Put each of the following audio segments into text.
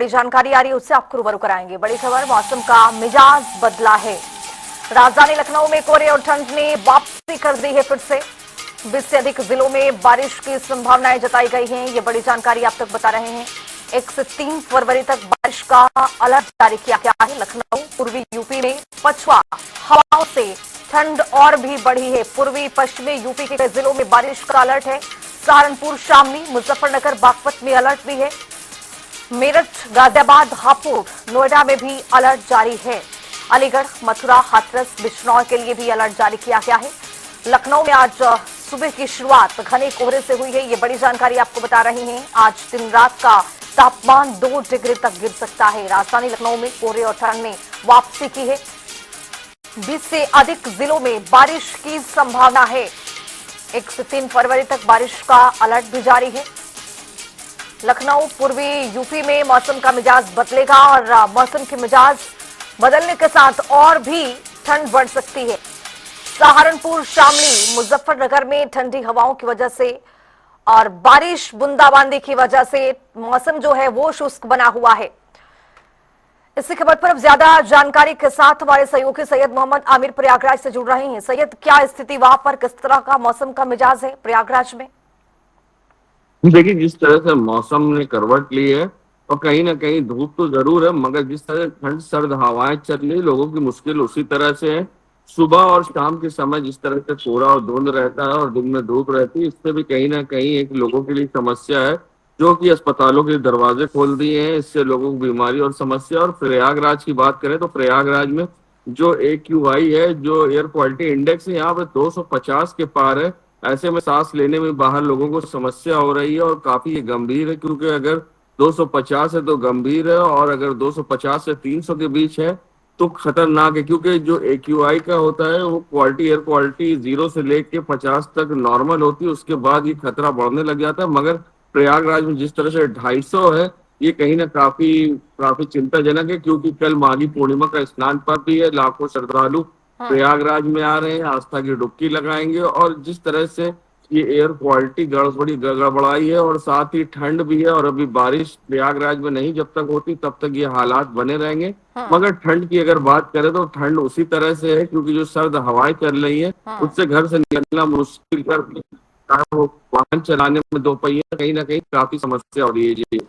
बड़ी जानकारी आ रही है, उससे आपको रूबरू कराएंगे। बड़ी खबर, मौसम का मिजाज बदला है। राजधानी लखनऊ में कोहरे और ठंड ने वापसी कर दी है। फिर से 20 से अधिक जिलों में बारिश की संभावनाएं जताई गई हैं। ये बड़ी जानकारी आप तक बता रहे हैं। 1 से 3 फरवरी तक बारिश का अलर्ट जारी किया गया है। लखनऊ, पूर्वी यूपी में पछुआ हवाओं से ठंड और भी बढ़ी है। पूर्वी पश्चिमी यूपी के कई जिलों में बारिश का अलर्ट है। सहारनपुर, शामली, मुजफ्फरनगर, बागपत में अलर्ट भी है। मेरठ, गाजियाबाद, हापुड़, नोएडा में भी अलर्ट जारी है। अलीगढ़, मथुरा, हाथरस, बिजनौर के लिए भी अलर्ट जारी किया गया है। लखनऊ में आज सुबह की शुरुआत घने कोहरे से हुई है। ये बड़ी जानकारी आपको बता रही हैं। आज दिन रात का तापमान 2 डिग्री तक गिर सकता है। राजधानी लखनऊ में कोहरे और ठंड ने वापसी की है। 20 से अधिक जिलों में बारिश की संभावना है। 1 से 3 फरवरी तक बारिश का अलर्ट भी जारी है। लखनऊ, पूर्वी यूपी में मौसम का मिजाज बदलेगा और मौसम के मिजाज बदलने के साथ और भी ठंड बढ़ सकती है। सहारनपुर, शामली, मुजफ्फरनगर में ठंडी हवाओं की वजह से और बारिश बूंदाबांदी की वजह से मौसम जो है वो शुष्क बना हुआ है। इसी खबर पर अब ज्यादा जानकारी के साथ हमारे सहयोगी सैयद मोहम्मद आमिर प्रयागराज से जुड़ रहे हैं। सैयद, क्या स्थिति वहां पर, किस तरह का मौसम का मिजाज है प्रयागराज में? देखिए, जिस तरह से मौसम ने करवट ली है और कहीं ना कहीं धूप तो जरूर है, मगर जिस तरह से ठंड सर्द हवाएं चल रही है, लोगों की मुश्किल उसी तरह से है। सुबह और शाम के समय जिस तरह से कोहरा और धुंध रहता है और दिन में धूप रहती है, इससे भी कहीं ना कहीं एक लोगों के लिए समस्या है, जो कि अस्पतालों के दरवाजे खोल दिए हैं। इससे लोगों को बीमारी और समस्या। और प्रयागराज की बात करें तो प्रयागराज में जो AQI है, जो एयर क्वालिटी इंडेक्स है, यहाँ पे 250 के पार है। ऐसे में सांस लेने में बाहर लोगों को समस्या हो रही है और काफी गंभीर है, क्योंकि अगर 250 है तो गंभीर है, और अगर 250 से 300 के बीच है तो खतरनाक है। क्योंकि जो AQI का होता है वो क्वालिटी, एयर क्वालिटी 0 से लेके 50 तक नॉर्मल होती है, उसके बाद ये खतरा बढ़ने लग जाता है। मगर प्रयागराज में जिस तरह से 250 है, ये कहीं ना काफी काफी चिंताजनक है, क्योंकि कल माघी पूर्णिमा का स्नान पर्व भी है। लाखों श्रद्धालु प्रयागराज में आ रहे हैं, आस्था की डुबकी लगाएंगे। और जिस तरह से ये एयर क्वालिटी गड़बड़ाई है और साथ ही ठंड भी है, और अभी बारिश प्रयागराज में नहीं जब तक होती तब तक ये हालात बने रहेंगे। मगर ठंड की अगर बात करें तो ठंड उसी तरह से है, क्योंकि जो सर्द हवाएं चल रही है उससे घर से निकलना मुश्किल कर, वो वाहन चलाने में दो पहिया कहीं ना कहीं काफी समस्या हो रही है जी।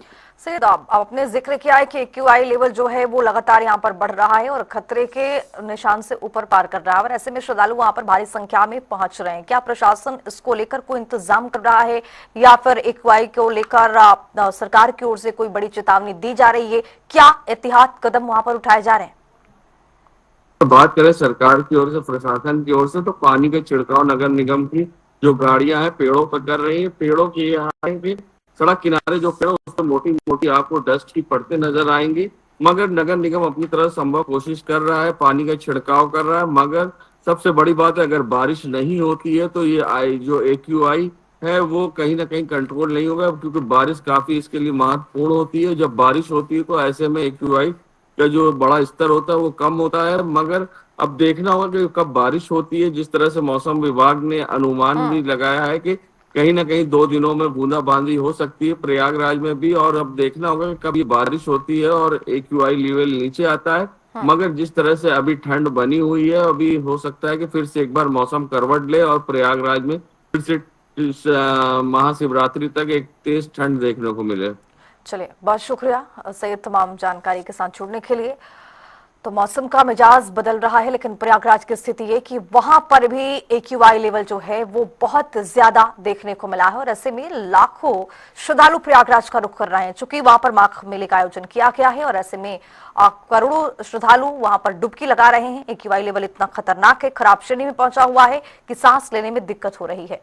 सैयद, आपने जिक्र किया है कि AQI लेवल जो है वो लगातार यहाँ पर बढ़ रहा है और खतरे के निशान से ऊपर पार कर रहा है, और ऐसे में श्रद्धालु वहां पर भारी संख्या में पहुंच रहे हैं। क्या प्रशासन इसको लेकर कोई इंतजाम कर रहा है, या फिर AQI को लेकर सरकार की ओर से कोई बड़ी चेतावनी दी जा रही है? क्या एहतियात कदम वहां पर उठाए जा रहे हैं? बात करें सरकार की ओर से, प्रशासन की ओर से, तो पानी के छिड़काव नगर निगम की जो गाड़ियां हैं पेड़ों पर कर रही है। पेड़ों की यहाँ भी सड़क किनारे जो पेड़ उस पर मोटी मोटी आपको डस्ट की परतें नजर आएंगी। मगर नगर निगम अपनी तरफ संभव कोशिश कर रहा है, पानी का छिड़काव कर रहा है। मगर सबसे बड़ी बात है, अगर बारिश नहीं होती है तो ये जो AQI है वो कहीं ना कहीं कंट्रोल नहीं होगा, क्योंकि बारिश काफी इसके लिए महत्वपूर्ण होती है। जब बारिश होती है तो ऐसे में AQI का जो बड़ा स्तर होता है वो कम होता है। मगर अब देखना होगा कि कब बारिश होती है। जिस तरह से मौसम विभाग ने अनुमान भी लगाया है कि कहीं ना कहीं 2 दिनों में बूंदाबांदी हो सकती है प्रयागराज में भी। और अब देखना होगा कि कब ये बारिश होती है और AQI लेवल नीचे आता है। मगर जिस तरह से अभी ठंड बनी हुई है, अभी हो सकता है कि फिर से एक बार मौसम करवट ले और प्रयागराज में फिर से इस महाशिवरात्रि तक एक तेज ठंड देखने को मिले। चलिए, बहुत शुक्रिया सैयद तमाम जानकारी के साथ जुड़ने के लिए। तो मौसम का मिजाज बदल रहा है, लेकिन प्रयागराज की स्थिति ये कि वहां पर भी AQI लेवल जो है वो बहुत ज्यादा देखने को मिला है, और ऐसे में लाखों श्रद्धालु प्रयागराज का रुख कर रहे हैं। चूंकि वहां पर माघ मेले का आयोजन किया गया है और ऐसे में करोड़ों श्रद्धालु वहां पर डुबकी लगा रहे हैं। AQI लेवल इतना खतरनाक है, खराब श्रेणी में पहुंचा हुआ है कि सांस लेने में दिक्कत हो रही है।